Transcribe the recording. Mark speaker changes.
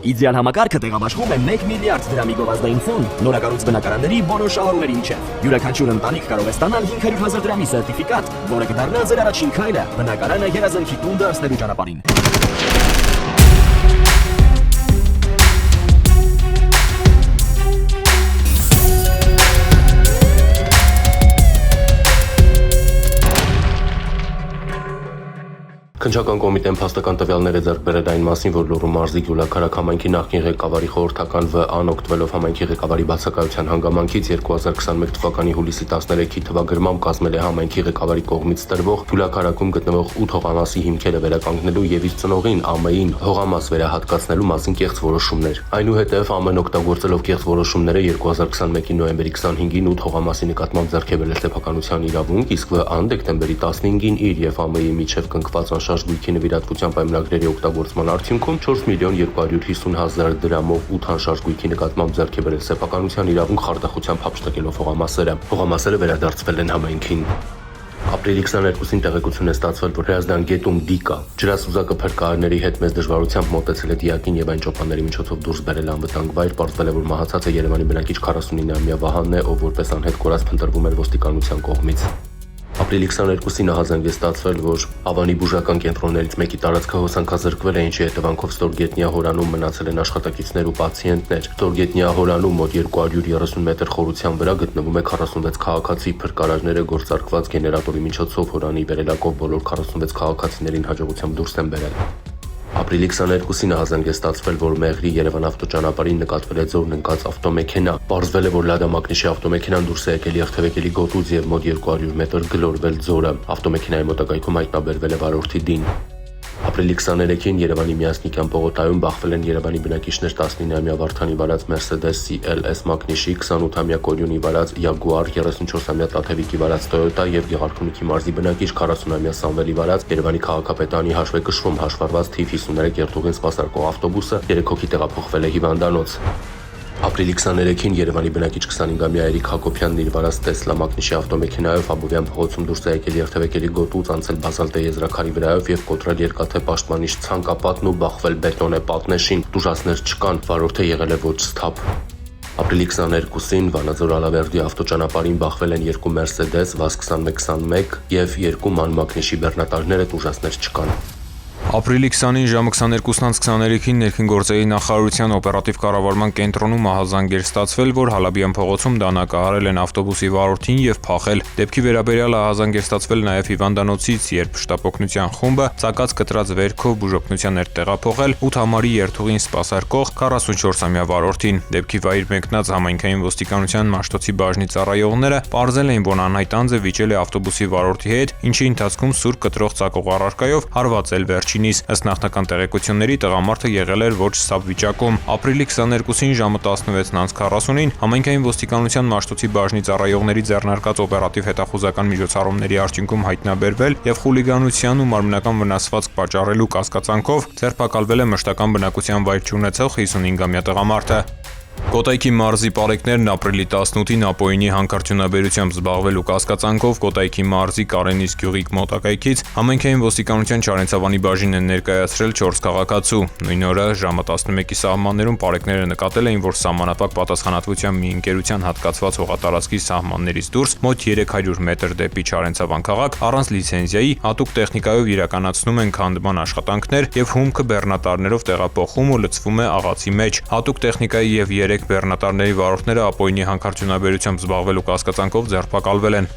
Speaker 1: Իդեալ համակարգը տեղաբաշխում է 1 միլիարդ դրամի գովազդային ֆոնդ նորակառույց բնակարանների բոլոր շահառուների միջև։ Յուրաքանչյուր ընտանիք կարող է ստանալ 500,000 դրամի սերտիֆիկատ, որը կդառնա ձեր առաջին քայլը բնակարանը երազանքի տուն դարձնելու ճանապարհին։
Speaker 2: Քննչական կոմիտեն փաստական տվյալներ է ձեռք բերել այն մասին, որ Լոռու մարզի Գյուլաքարակ համայնքի նախկին ղեկավարի խորհրդական վ.ան օգտվելով համայնքի ղեկավարի բացակայության հանգամանքից 2021 թվականի հուլիսի 13-ի թվագրմամբ կազմել է համայնքի ղեկավարի կողմից տրվող Գյուլաքարակում գտնվող 8 հողամասի հիմքերը վերականգնելու եւ իր ծնողին ԱՄ-ին հողամաս վերահատկացնելու մասին կեղծ որոշումներ։ Այնուհետև ԱՄ-ն օգտագործելով կեղծ որոշումները 2021-ի նոյեմբերի 25-ին 8 հողամասի նկատմամբ ձեռք է բերել սեփականության իրավունք, իսկ վ.ան դեկտեմբերի 15-ին իր եւ ԱՄ-ի միջև կնքված գույքի նվիրատվության պայմանագրերի օգտագործման արդյունքում 4.250.000 դրամով 8 անշարժ գույքի նկատմամբ ձեռք է բերել սեփականության իրավունք խարդախությամբ հափշտակելով հողամասերը։ Հողամասերը վերադարձվել են համայնքին։ Ապրիլի 22-ին տեղեկություն է ստացվել, որ Հրազդան գետում դիկա ջրասուզակը փրկարարների հետ մեծ դժվարությամբ մոտեցել է դիակին եւ այն ճոպանների միջոցով դուրս բերել անվտանգ վայր, պարզվել է, որ մահացածը Երևանի բնակիչ 49-ամյա Վահանն է, ով որպես անհետ կորած փնտրվում էր ոստիկանության կողմից։ Ապրիլի 22-ին նահանգ է ստացվել, որ Ավանի բուժական կենտրոններից մեկի տարածքը հոսանքազրկվել է, ինչի հետևանքով Ստորգետնյա հորանում մնացել են աշխատակիցներ ու պացիենտներ։ Ստորգետնյա հորանում մոտ 230 մետր խորության վրա գտնվում է 46 քաղաքացի, փրկարարները գործարկված գեներատորի միջոցով հորանի վերելակով բոլոր 46 քաղաքացիներին հաջողությամբ դուրս են բերել։ Ապրիլի 22-ին նահանգ է ստացվել, որ Մեղրի Երևան ավտոճանապարհին նկատվել է ձորն ընկած ավտոմեքենա։ Պարզվել է, որ Լադա Մակնիշի ավտոմեքենան դուրս է եկել Եղթևեկելի գոտուց եւ մոտ 200 մետր գլորվել ձորը։ Ավտոմեքենայի մոտակայքում հայտնաբերվել է վարորդի դին։ Ապրիլի 23-ին Երևանի Միասնիկյան պողոտայում բախվել են Երևանի բնակիչներ 19-ամյա Վարդանի վարած Mercedes CLS Մակնիշի, 28-ամյա Կորյունի վարած Jaguar, 34-ամյա Տաթևիկի վարած Toyota եւ Գեղարքունիքի մարզի բնակիչ 40-ամյա Սամվելի վարած Երևանի քաղաքապետարանի հաշվեկշռում հաշվառված թիվ 53 երթուղին սպասարկող ավտոբուսը 3 հոգի տեղափոխվել է հիվանդանոց։ Ապրիլի 23-ին Երևանի բնակիչ 25-ամյա Էրիկ Հակոբյանն իր վարած Տեսլա Մակնիշի ավտոմեքենայով Աբովյան փողոցում դուրս է եկել Եղթևեկելի գոտուց, անցել բազալտե եզրաքարի վրայով եւ կոտրել երկաթե պաշտպանիչ ցանկապատն ու բախվել բետոնե պատնեշին։ Տուժածներ չկան, վարորդը եղել է ոչ սթափ։ Ապրիլի 22-ին Վանաձոր Ալավերդի ավտոճանապարհին բախվել են 2 Mercedes VAZ 2121 եւ 2 ման Մակնիշի բեռնատարները, տուժածներ չկան։
Speaker 3: Ապրիլի 20-ին ժամը 22:23-ին ներքին գործերի նախարարության օպերատիվ կառավարման կենտրոնում ահազանգ էր ստացվել, որ Հալաբյան փողոցում դանակահարել են ավտոբուսի վարորդին եւ փախել։ Դեպքի վերաբերյալ ահազանգ էր ստացվել նաեւ հիվանդանոցից, երբ շտապօգնության խումբը ցակած կտրած վերքով բուժօգնության էր տեղափոխել 8 համարի երթուղին սպասարկող 44-ամյա վարորդին։ Դեպքի վայր մեկնած համայնքային ոստիկանության Մաշտոցի բաժնի ծառայողները պարզել էին, որ անհայտ անձը վիճել է ավտոբուսի վարորդի հետ, ինչի ընթացքում սուր կտրող ցակող առարկայով հարվածել վերջին։ Ըստ նախնական տեղեկությունների տղամարդը եղել էր ոչ սթափ վիճակում։ Ապրիլի 22-ին ժամը 16:40-ին համայնքային ոստիկանության Մաշտոցի բաժնի ծառայողների ձեռնարկած օպերատիվ հետախուզական միջոցառումների արդյունքում հայտնաբերվել եւ խուլիգանության ու մարմնական վնասվածք պատճառելու կասկածանքով ձերբակալվել է մշտական բնակության վայր չունեցող 55-ամյա տղամարդը։ Կոտայքի մարզի պարեկներն ապրիլի 18-ին Ապոյինի հանքարդյունաբերությամբ զբաղվելու կասկածանքով Կոտայքի մարզի Կարենիս գյուղի մոտակայքից համայնքային ոստիկանության Չարենցավանի բաժինն են ներկայացրել 4 քաղաքացու։ Նույն օրը ժամը 11-ի սահմաններում պարեկները նկատել էին, որ սահմանափակ պատասխանատվության մի ընկերության հատկացված հողատարածքի սահմաններից դուրս մոտ 300 մետր դեպի Չարենցավան քաղաք առանց լիցենզիայի հատուկ տեխնիկայով իրականացնում են քանդման աշխատանքներ եւ հումքը բեռնատարներով տեղափոխում ու լցվում է աղացի մեջ։ Հատուկ տեխնիկայի եւ 3 բեռնատարների վարորդները Ապոյինի հանքարդյունաբերությամբ զբաղվելու կասկածանքով ձերբակալվել են։